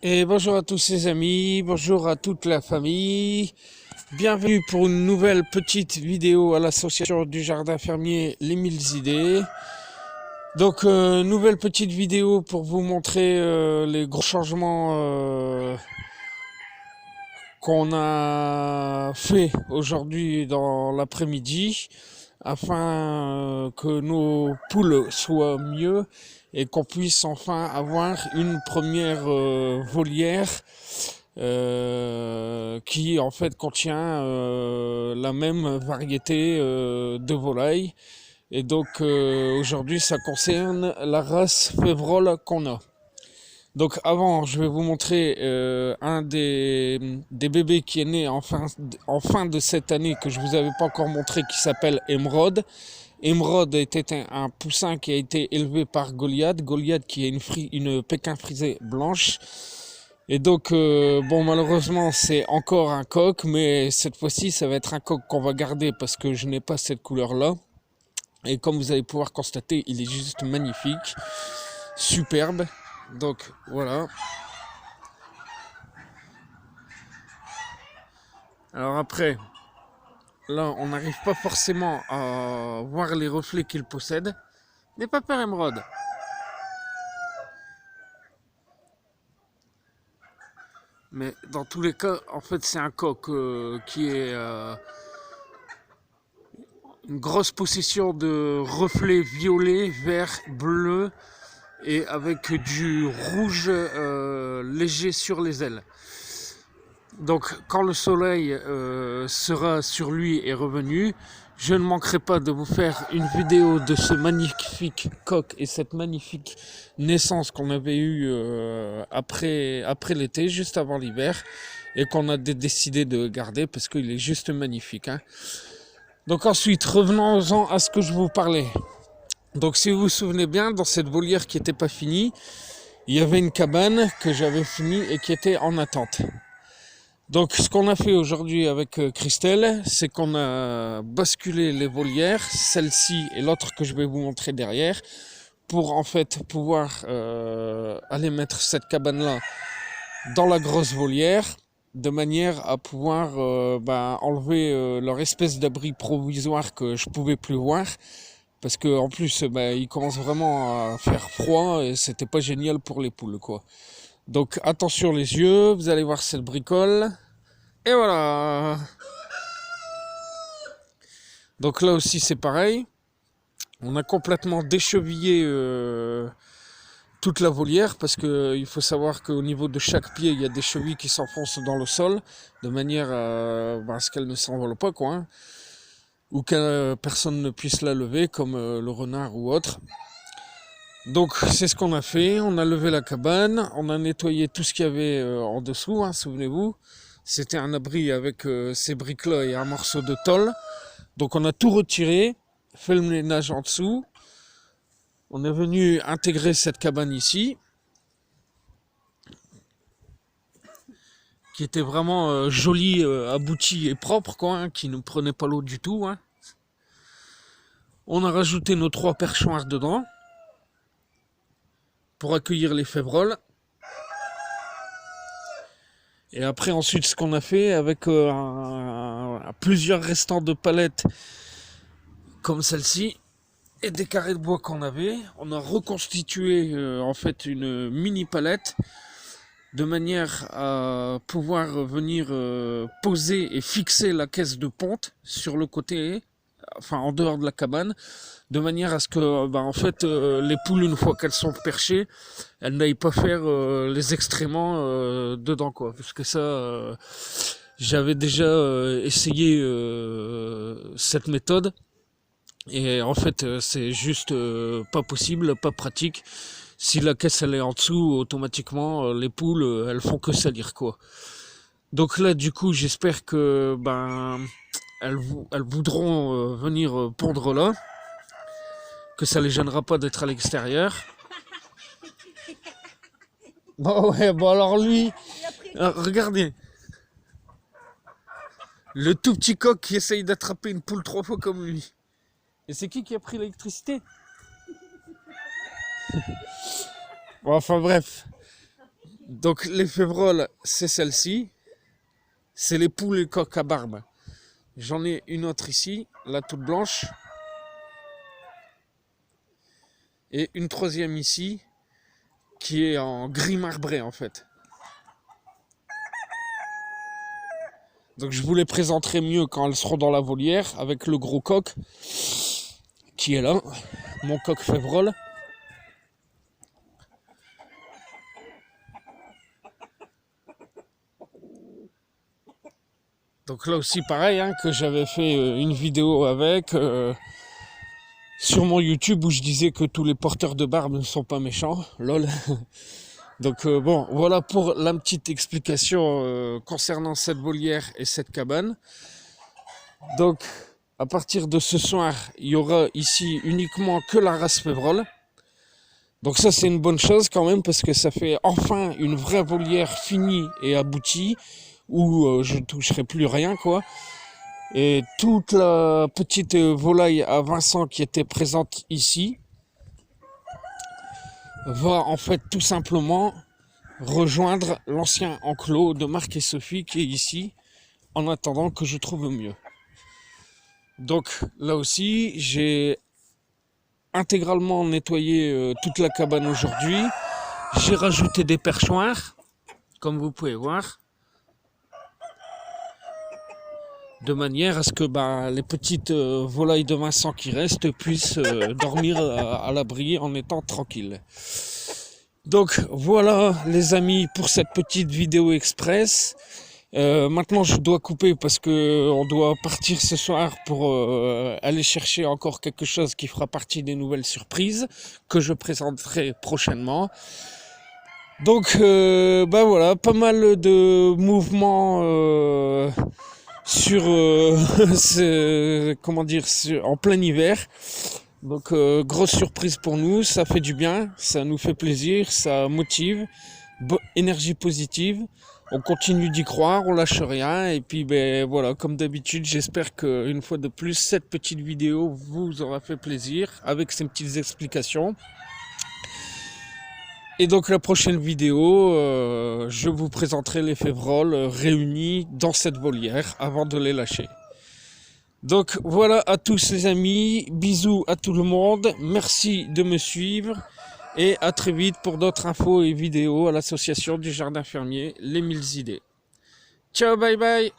Et bonjour à tous les amis, bonjour à toute la famille. Bienvenue pour une nouvelle petite vidéo à l'association du jardin fermier Les Mille Idées. Donc nouvelle petite vidéo pour vous montrer les gros changements qu'on a fait aujourd'hui dans l'après-midi afin que nos poules soient mieux et qu'on puisse enfin avoir une première volière qui en fait contient la même variété de volailles. Et donc aujourd'hui ça concerne la race Févrole qu'on a. Donc avant, je vais vous montrer un des bébés qui est né en fin de cette année que je vous avais pas encore montré, qui s'appelle Émeraude. Émeraude était un poussin qui a été élevé par Goliath. Goliath qui est une Pékin frisée blanche. Et donc, bon, malheureusement, c'est encore un coq, mais cette fois-ci, ça va être un coq qu'on va garder parce que je n'ai pas cette couleur-là. Et comme vous allez pouvoir constater, il est juste magnifique, superbe. Donc, voilà. Alors après, là, on n'arrive pas forcément à voir les reflets qu'il possède. N'aie pas peur, Émeraude. Mais dans tous les cas, en fait, c'est un coq qui est une grosse possession de reflets violets, verts, bleus et avec du rouge léger sur les ailes. Donc quand le soleil sera sur lui et revenu, je ne manquerai pas de vous faire une vidéo de ce magnifique coq et cette magnifique naissance qu'on avait eue après l'été, juste avant l'hiver, et qu'on a décidé de garder parce qu'il est juste magnifique. Hein. Donc ensuite, revenons-en à ce que je vous parlais. Donc si vous vous souvenez bien, dans cette volière qui n'était pas finie, il y avait une cabane que j'avais finie et qui était en attente. Donc ce qu'on a fait aujourd'hui avec Christelle, c'est qu'on a basculé les volières, celle-ci et l'autre que je vais vous montrer derrière, pour en fait pouvoir aller mettre cette cabane-là dans la grosse volière, de manière à pouvoir enlever leur espèce d'abri provisoire que je pouvais plus voir. Parce que en plus, il commence vraiment à faire froid et c'était pas génial pour les poules, quoi. Donc attention les yeux, vous allez voir cette bricole. Et voilà. Donc là aussi c'est pareil. On a complètement déchevillé toute la volière parce que il faut savoir qu'au niveau de chaque pied il y a des chevilles qui s'enfoncent dans le sol de manière à ce qu'elles ne s'envolent pas, quoi. Hein, ou que personne ne puisse la lever comme le renard ou autre. Donc c'est ce qu'on a fait, on a levé la cabane, on a nettoyé tout ce qu'il y avait en dessous, hein, souvenez-vous. C'était un abri avec ces briques-là et un morceau de tôle. Donc on a tout retiré, fait le ménage en dessous. On est venu intégrer cette cabane ici, qui était vraiment jolie, aboutie et propre, quoi, hein, qui ne prenait pas l'eau du tout. Hein. On a rajouté nos 3 perchoirs dedans pour accueillir les févroles. Et après ensuite ce qu'on a fait avec plusieurs restants de palettes comme celle-ci et des carrés de bois qu'on avait, on a reconstitué en fait une mini palette de manière à pouvoir venir poser et fixer la caisse de ponte sur le côté, enfin en dehors de la cabane, de manière à ce que en fait les poules, une fois qu'elles sont perchées, elles n'aillent pas faire les excréments dedans, quoi, parce que ça j'avais déjà essayé cette méthode et en fait c'est juste pas possible, pas pratique. Si la caisse elle est en dessous, automatiquement les poules elles font que salir, quoi. Donc là du coup j'espère que elles voudront venir pondre là, que ça les gênera pas d'être à l'extérieur. Bon ouais, bon alors lui, regardez, le tout petit coq qui essaye d'attraper une poule 3 fois comme lui. Et c'est qui a pris l'électricité? Bon, enfin bref. Donc les févroles, c'est celle-ci. C'est les poules et coqs à barbe. J'en ai une autre ici, la toute blanche. Et une troisième ici, qui est en gris marbré en fait. Donc je vous les présenterai mieux quand elles seront dans la volière, avec le gros coq, qui est là, mon coq févrole. Donc là aussi pareil, hein, que j'avais fait une vidéo avec sur mon YouTube où je disais que tous les porteurs de barbe ne sont pas méchants, lol. Donc bon, voilà pour la petite explication concernant cette volière et cette cabane. Donc à partir de ce soir, il y aura ici uniquement que la race févrole. Donc ça c'est une bonne chose quand même parce que ça fait enfin une vraie volière finie et aboutie où je ne toucherai plus rien quoi. Et toute la petite volaille à Vincent qui était présente ici va en fait tout simplement rejoindre l'ancien enclos de Marc et Sophie qui est ici en attendant que je trouve mieux. Donc là aussi j'ai intégralement nettoyé toute la cabane aujourd'hui. J'ai rajouté des perchoirs comme vous pouvez voir, de manière à ce que les petites volailles de Vincent qui restent puissent dormir à l'abri en étant tranquilles. Donc voilà les amis pour cette petite vidéo express. Maintenant je dois couper parce que on doit partir ce soir pour aller chercher encore quelque chose qui fera partie des nouvelles surprises que je présenterai prochainement. Donc voilà, pas mal de mouvements sur en plein hiver. Donc grosse surprise pour nous, ça fait du bien, ça nous fait plaisir, ça motive, énergie positive. On continue d'y croire, on lâche rien et puis voilà, comme d'habitude, j'espère qu'une fois de plus cette petite vidéo vous aura fait plaisir avec ces petites explications. Et donc la prochaine vidéo, je vous présenterai les févroles réunis dans cette volière avant de les lâcher. Donc voilà à tous les amis, bisous à tout le monde, merci de me suivre et à très vite pour d'autres infos et vidéos à l'association du jardin fermier Les 1000 idées. Ciao, bye bye.